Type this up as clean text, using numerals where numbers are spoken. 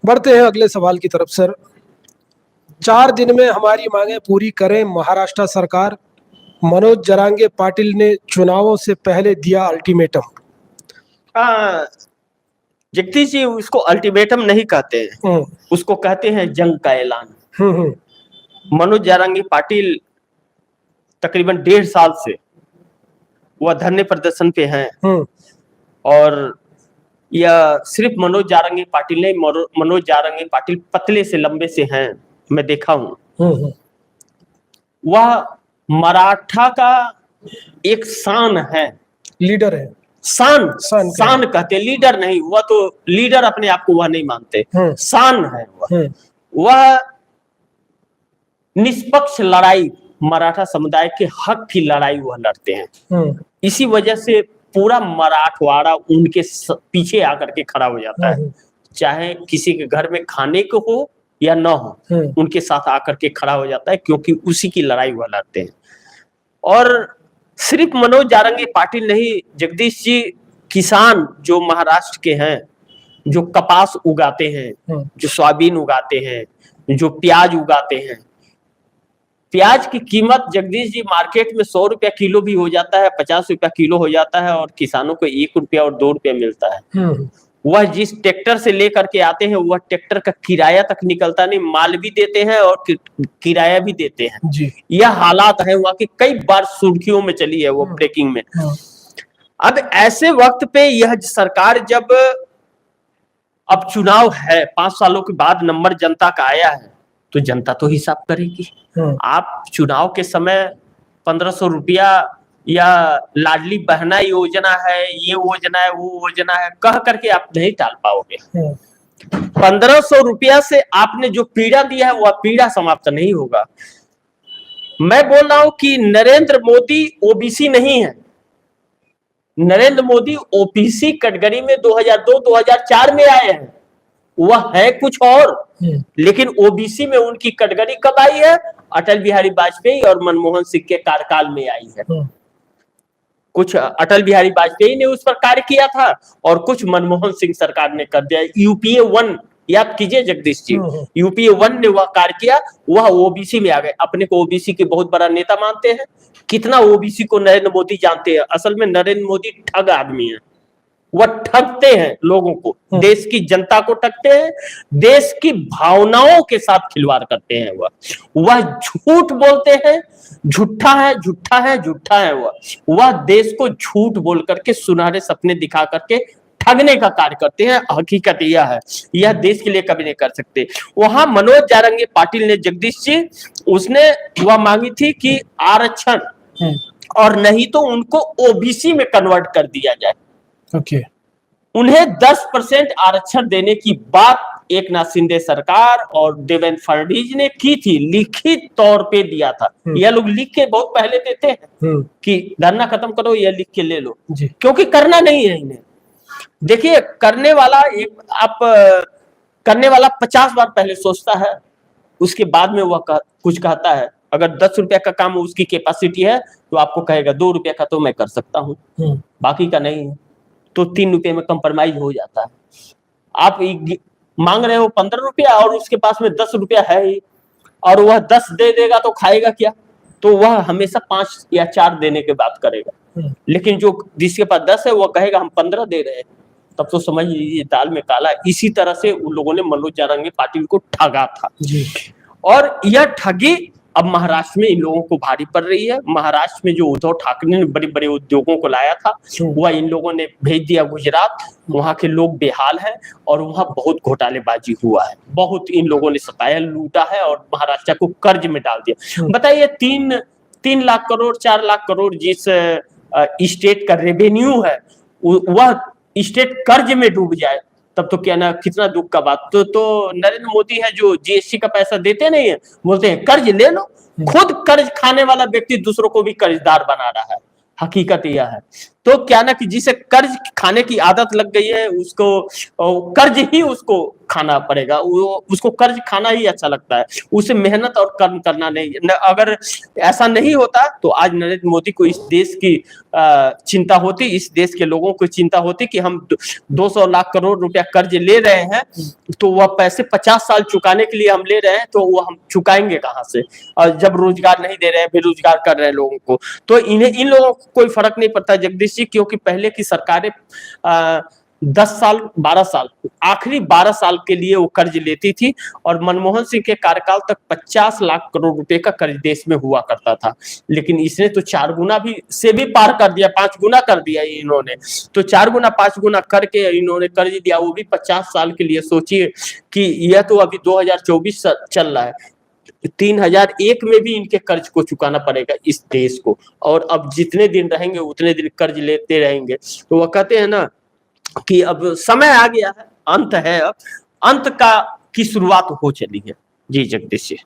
बढ़ते हैं अगले सवाल की तरफ सर। 4 दिन में हमारी मांगे पूरी करें महाराष्ट्र सरकार, मनोज जरांगे पाटिल ने चुनावों से पहले दिया अल्टीमेटम। जगदीश जी उसको अल्टीमेटम नहीं कहते हैं, उसको कहते हैं जंग का ऐलान। मनोज जरांगे पाटिल तकरीबन 1.5 साल से वह धरने प्रदर्शन पे हैं और यह सिर्फ मनोज जारंगी पाटिल नहीं, मनोज जारंगी पाटिल पतले से लंबे से हैं, मैं देखा हूं। वह मराठा का एक शान है, लीडर है। शान कहते, लीडर नहीं, वह तो लीडर अपने आप को वह नहीं मानते, शान है वह निष्पक्ष लड़ाई, मराठा समुदाय के हक की लड़ाई वह लड़ते हैं। इसी वजह से पूरा मराठवाड़ा उनके पीछे आकर के खड़ा हो जाता है, चाहे किसी के घर में खाने को हो या न हो, उनके साथ आकर के खड़ा हो जाता है, क्योंकि उसी की लड़ाई वह लड़ते हैं। और सिर्फ मनोज जारंगी पाटिल नहीं जगदीश जी, किसान जो महाराष्ट्र के हैं, जो कपास उगाते हैं, जो सोयाबीन उगाते हैं, जो प्याज उगाते हैं, प्याज की कीमत जगदीश जी मार्केट में 100 रुपया किलो भी हो जाता है, 50 रुपया किलो हो जाता है, और किसानों को 1 रुपया और 2 रुपया मिलता है। वह जिस ट्रैक्टर से लेकर के आते हैं वह ट्रैक्टर का किराया तक निकलता नहीं, माल भी देते हैं और किराया भी देते हैं जी। यह हालात है वहां की, कई बार सुर्खियों में चली है वो ब्रेकिंग में। अब ऐसे वक्त पे यह सरकार, जब अब चुनाव है, 5 सालों के बाद नंबर जनता का आया है, तो जनता तो हिसाब करेगी। आप चुनाव के समय 1500 रुपया या लाडली बहना योजना है, ये योजना है, वो योजना है कह करके आप नहीं टाल पाओगे। 1500 रुपया से आपने जो पीड़ा दिया है वह पीड़ा समाप्त नहीं होगा। मैं बोल रहा हूं कि नरेंद्र मोदी ओबीसी नहीं है, नरेंद्र मोदी ओबीसी कैटेगरी में 2002-2004 में आए हैं, वह है कुछ और, लेकिन ओबीसी में उनकी कैटेगरी कब आई है? अटल बिहारी वाजपेयी और मनमोहन सिंह के कार्यकाल में आई है। कुछ अटल बिहारी वाजपेयी ने उस पर कार्य किया था और कुछ मनमोहन सिंह सरकार ने कर दिया। यूपीए 1 याद कीजिए जगदीश जी, यूपीए 1 ने वह कार्य किया, वह ओबीसी में आ गए। अपने को ओबीसी के बहुत बड़ा नेता मानते हैं, कितना ओबीसी को नरेंद्र मोदी जानते हैं। असल में नरेंद्र मोदी ठग आदमी है, वह ठगते हैं लोगों को, देश की जनता को ठगते हैं, देश की भावनाओं के साथ खिलवाड़ करते हैं। वह झूठ बोलते हैं, झूठा है, झूठा है, झूठा है। वह देश को झूठ बोल करके, सुनहरे सपने दिखा करके ठगने का कार्य करते हैं। हकीकत यह है, यह देश के लिए कभी नहीं कर सकते। वहां मनोज जारंगी पाटिल ने जगदीश जी, उसने वह मांगी थी कि आरक्षण, और नहीं तो उनको ओबीसी में कन्वर्ट कर दिया जाए। उन्हें 10% आरक्षण देने की बात एकनाथ शिंदे सरकार और देवेंद्र फडणवीस ने की थी, लिखित तौर पे दिया था। यह लोग लिख के बहुत पहले देते हैं कि धरना खत्म करो, यह लिख के ले लो, क्योंकि करना नहीं है इन्हें। देखिए, करने वाला 50 बार पहले सोचता है, उसके बाद में वह कुछ कहता है। अगर 10 रुपया का काम उसकी कैपेसिटी है तो आपको कहेगा 2 रुपया का तो मैं कर सकता हूँ, बाकी का नहीं है, तो 3 रुपये में कंप्रोमाइज हो जाता है। आप मांग रहे हो 15 रुपया और उसके पास में 10 रुपया है ही, और वह 10 दे देगा तो खाएगा क्या? तो वह हमेशा 5 या 4 देने के बात करेगा। लेकिन जो जिसके पास 10 है वह कहेगा हम 15 दे रहे हैं, तब तो समझ लीजिए दाल में काला। इसी तरह से उन लोगों ने मनोज जारंगी पाटिल को ठगा था जी। और यह ठगी अब महाराष्ट्र में इन लोगों को भारी पड़ रही है। महाराष्ट्र में जो उद्धव ठाकरे ने बड़े बड़े उद्योगों को लाया था वह इन लोगों ने भेज दिया गुजरात। वहां के लोग बेहाल हैं और वहां बहुत घोटालेबाजी हुआ है, बहुत इन लोगों ने सताया, लूटा है और महाराष्ट्र को कर्ज में डाल दिया। बताइए, 3 लाख करोड़ 4 लाख करोड़ जिस स्टेट का रेवेन्यू है वह स्टेट कर्ज में डूब जाए, तब तो क्या ना, कितना दुख का बात। तो नरेंद्र मोदी है जो जीएसटी का पैसा देते नहीं है, बोलते हैं कर्ज ले लो। खुद कर्ज खाने वाला व्यक्ति दूसरों को भी कर्जदार बना रहा है। हकीकत यह है। तो क्या ना कि जिसे कर्ज खाने की आदत लग गई है उसको कर्ज ही उसको खाना पड़ेगा, वो उसको कर्ज खाना ही अच्छा लगता है, उसे मेहनत और कर्म करना नहीं। अगर ऐसा नहीं होता तो आज नरेंद्र मोदी को इस देश की चिंता होती, इस देश के लोगों को चिंता होती कि हम 200 लाख करोड़ रुपया कर्ज ले रहे हैं, तो वह पैसे 50 साल चुकाने के लिए हम ले रहे हैं, तो वो हम चुकाएंगे कहाँ से? और जब रोजगार नहीं दे रहे हैं, बेरोजगार कर रहे हैं लोगों को, तो इन लोगों को कोई फर्क नहीं पड़ता जगदीश जी, क्योंकि पहले की सरकारें 10 साल 12 साल आखिरी 12 साल के लिए वो कर्ज लेती थी, और मनमोहन सिंह के कार्यकाल तक 50 लाख करोड़ रुपए का कर्ज देश में हुआ करता था। लेकिन इसने तो 4 गुना भी से भी पार कर दिया, 5 गुना कर दिया इन्होंने, तो 4 गुना 5 गुना करके इन्होंने कर्ज दिया, वो भी 50 साल के लिए। सोचिए कि यह तो अभी 2024 चल रहा है, 3001 में भी इनके कर्ज को चुकाना पड़ेगा इस देश को, और अब जितने दिन रहेंगे उतने दिन कर्ज लेते रहेंगे। तो वह कहते हैं ना कि अब समय आ गया है, अंत है, अब अंत का की शुरुआत हो चली है। जी जगदीश जी।